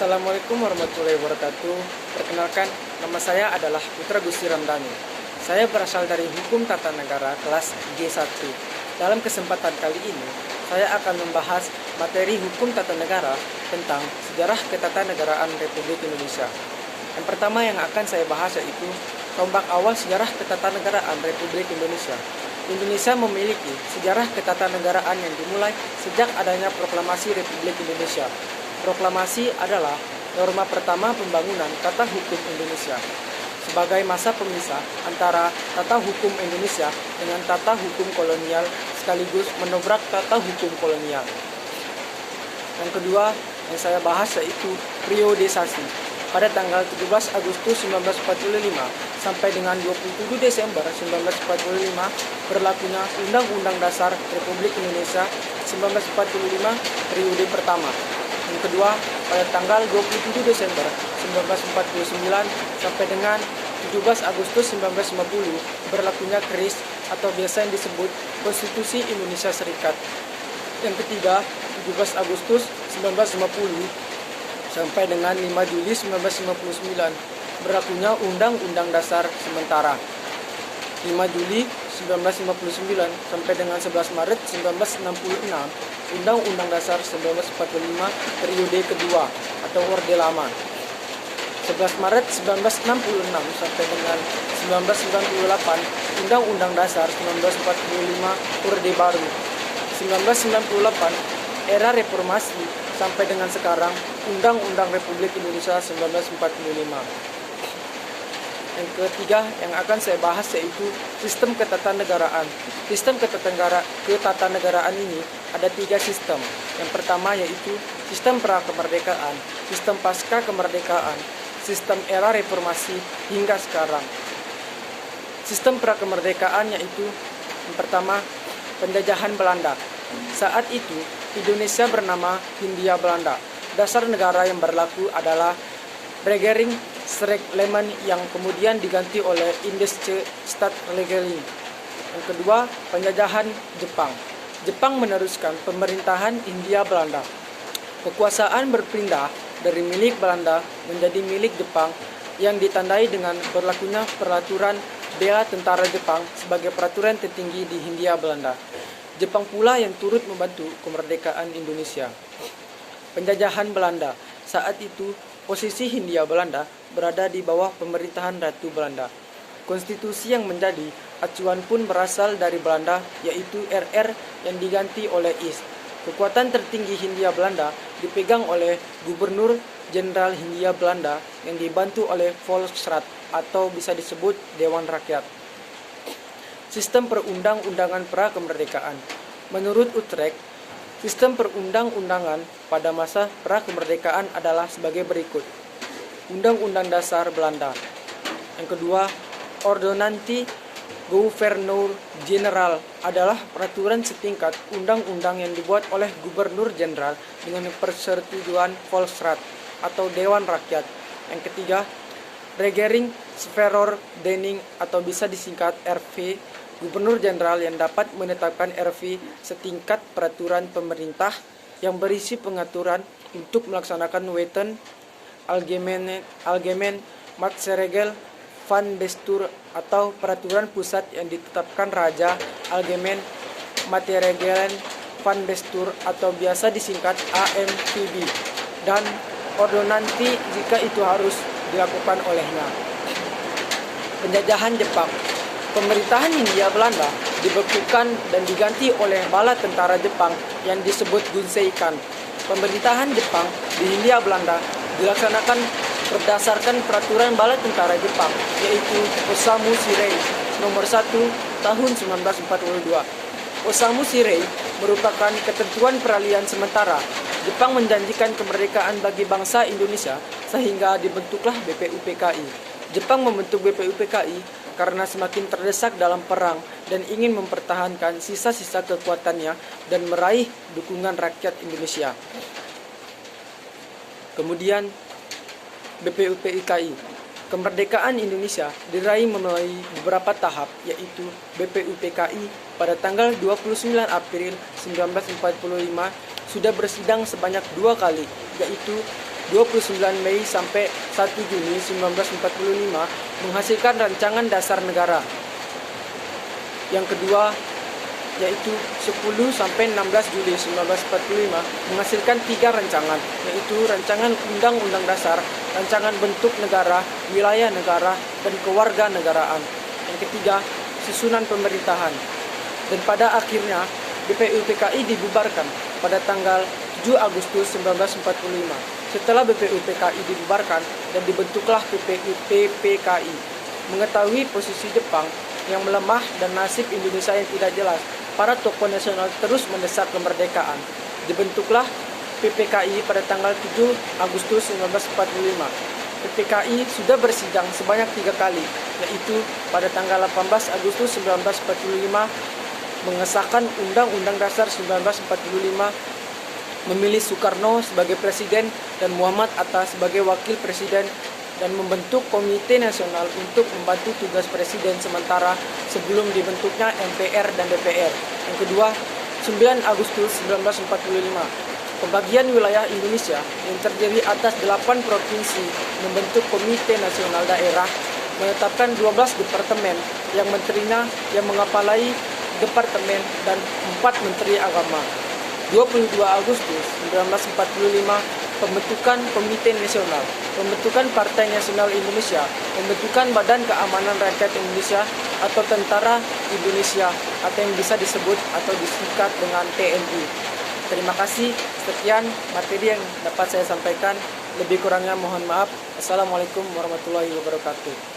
Assalamualaikum warahmatullahi wabarakatuh. Perkenalkan, nama saya adalah Putra Gusti Ramdhani. Saya berasal dari Hukum Tata Negara kelas G1. Dalam kesempatan kali ini, saya akan membahas materi Hukum Tata Negara tentang sejarah ketatanegaraan Republik Indonesia. Yang pertama yang akan saya bahas yaitu tombak awal sejarah ketatanegaraan Republik Indonesia. Indonesia memiliki sejarah ketatanegaraan yang dimulai sejak adanya Proklamasi Republik Indonesia. Proklamasi adalah norma pertama pembangunan tata hukum Indonesia sebagai masa pemisah antara tata hukum Indonesia dengan tata hukum kolonial sekaligus menobrak tata hukum kolonial. Yang kedua yang saya bahas yaitu periodisasi. Pada tanggal 17 Agustus 1945 sampai dengan 27 Desember 1945 berlakunya Undang-Undang Dasar Republik Indonesia 1945 periode pertama. Yang kedua, pada tanggal 27 Desember 1949 sampai dengan 17 Agustus 1950 berlakunya KRIS atau biasa yang disebut Konstitusi Indonesia Serikat. Yang ketiga, 17 Agustus 1950 sampai dengan 5 Juli 1959 berlakunya Undang-Undang Dasar Sementara. 5 Juli 1959 sampai dengan 11 Maret 1966 Undang-Undang Dasar 1945 periode kedua atau Orde Lama. 11 Maret 1966 sampai dengan 1998 Undang-Undang Dasar 1945 Orde Baru. 1998 era reformasi sampai dengan sekarang Undang-Undang Republik Indonesia 1945. Yang ketiga yang akan saya bahas yaitu sistem ketatanegaraan. Sistem ketatanegaraan ini ada 3 sistem. Yang pertama yaitu sistem pra-kemerdekaan, sistem pasca kemerdekaan, sistem era reformasi hingga sekarang. Sistem pra-kemerdekaan yaitu yang pertama penjajahan Belanda. Saat itu Indonesia bernama Hindia Belanda. Dasar negara yang berlaku adalah Regeringsreglement yang kemudian diganti oleh Indische Staatsregelung. Yang kedua, penjajahan Jepang. Jepang meneruskan pemerintahan Hindia Belanda. Kekuasaan berpindah dari milik Belanda menjadi milik Jepang yang ditandai dengan berlakunya peraturan bela tentara Jepang sebagai peraturan tertinggi di Hindia Belanda. Jepang pula yang turut membantu kemerdekaan Indonesia. Penjajahan Belanda. Saat itu posisi Hindia Belanda berada di bawah pemerintahan Ratu Belanda. Konstitusi yang menjadi acuan pun berasal dari Belanda, yaitu RR yang diganti oleh IS. Kekuatan tertinggi Hindia Belanda dipegang oleh Gubernur Jenderal Hindia Belanda yang dibantu oleh Volksraad atau bisa disebut Dewan Rakyat. Sistem perundang-undangan pra-kemerdekaan. Menurut Utrecht, sistem perundang-undangan pada masa pra-kemerdekaan adalah sebagai berikut. Undang-Undang Dasar Belanda. Yang kedua, Ordonnantie Gouverneur General adalah peraturan setingkat undang-undang yang dibuat oleh Gubernur Jenderal dengan persetujuan Volksraad atau Dewan Rakyat. Yang ketiga, Regeringsverordening atau bisa disingkat RV, Gubernur Jenderal yang dapat menetapkan RV setingkat peraturan pemerintah yang berisi pengaturan untuk melaksanakan Wetten, Algemeen Maatregel van Bestuur atau peraturan pusat yang ditetapkan Raja Algemeen Maatregelen van Bestuur atau biasa disingkat AMVB dan ordonansi jika itu harus dilakukan olehnya. Penjajahan Jepang. Pemerintahan Hindia Belanda dibekukan dan diganti oleh bala tentara Jepang yang disebut Gunseikan. Pemerintahan Jepang di Hindia Belanda dilaksanakan berdasarkan peraturan bala tentara Jepang, yaitu Osamu Shirei nomor 1 tahun 1942. Osamu Shirei merupakan ketentuan peralihan sementara. Jepang menjanjikan kemerdekaan bagi bangsa Indonesia sehingga dibentuklah BPUPKI. Jepang membentuk BPUPKI karena semakin terdesak dalam perang dan ingin mempertahankan sisa-sisa kekuatannya dan meraih dukungan rakyat Indonesia. Kemudian BPUPKI. Kemerdekaan Indonesia diraih melalui beberapa tahap, yaitu BPUPKI pada tanggal 29 April 1945 sudah bersidang sebanyak 2 kali, yaitu 29 Mei sampai 1 Juni 1945 menghasilkan rancangan dasar negara. Yang kedua yaitu 10 sampai 16 Juli 1945 menghasilkan 3 rancangan, yaitu rancangan Undang-Undang Dasar, rancangan bentuk negara, wilayah negara, dan kewarganegaraan. Yang ketiga, susunan pemerintahan. Dan pada akhirnya BPUPKI dibubarkan pada tanggal 7 Agustus 1945. Setelah BPUPKI dibubarkan dan dibentuklah PPKI. Mengetahui posisi Jepang yang melemah dan nasib Indonesia yang tidak jelas, para tokoh nasional terus mendesak kemerdekaan. Dibentuklah PPKI pada tanggal 7 Agustus 1945. PPKI sudah bersidang sebanyak 3 kali, yaitu pada tanggal 18 Agustus 1945 mengesahkan Undang-Undang Dasar 1945, memilih Soekarno sebagai presiden dan Muhammad Hatta sebagai wakil presiden, dan membentuk Komite Nasional untuk membantu tugas presiden sementara sebelum dibentuknya MPR dan DPR. Yang kedua, 9 Agustus 1945, pembagian wilayah Indonesia yang terdiri atas 8 provinsi membentuk Komite Nasional Daerah, menetapkan 12 departemen yang menterinya yang mengepalai departemen dan 4 menteri agama. 22 Agustus 1945, pembentukan Komite Nasional, pembentukan Partai Nasional Indonesia, pembentukan Badan Keamanan Rakyat Indonesia atau Tentara Indonesia atau yang bisa disebut atau disingkat dengan TNI. Terima kasih. Sekian materi yang dapat saya sampaikan. Lebih kurangnya mohon maaf. Assalamualaikum warahmatullahi wabarakatuh.